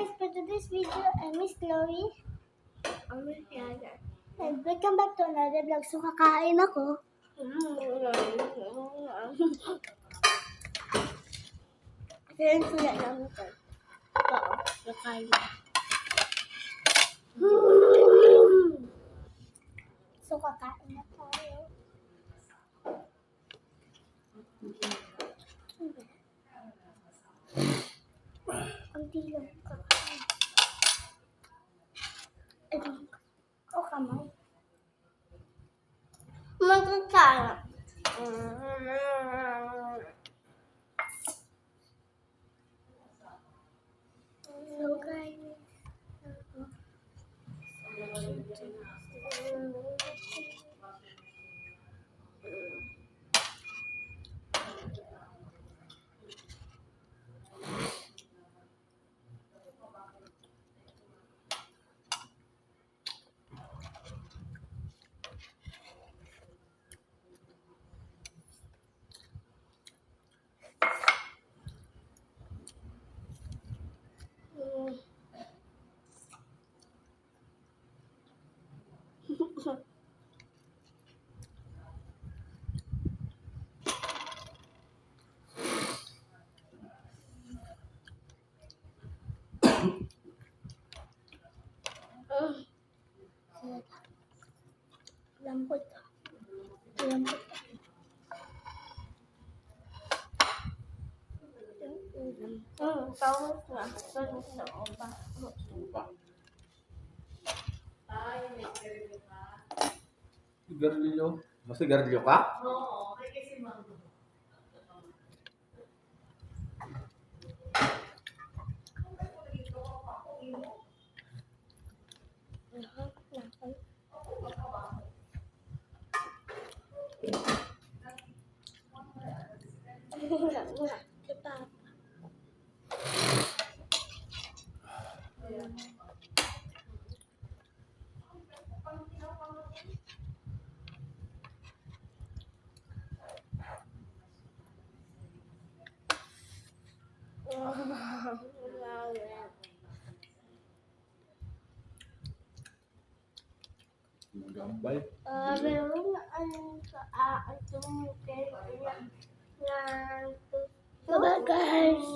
guys, for today's video, I'm Miss Chloe. I'm Miss Yana. And welcome back to another vlog. So, kakain ako. Kaya yung suya namin ito. Oo, kakain. So, kakain na tayo. Ang dilang kakain. O kamay. Magkakala. So guys. Lambot. Lambot. Tawag na. Tawag na opa. Sigarilyo? Masigarilyo ka? Oo, kasi mango. Magambay. Meron na itong na guys.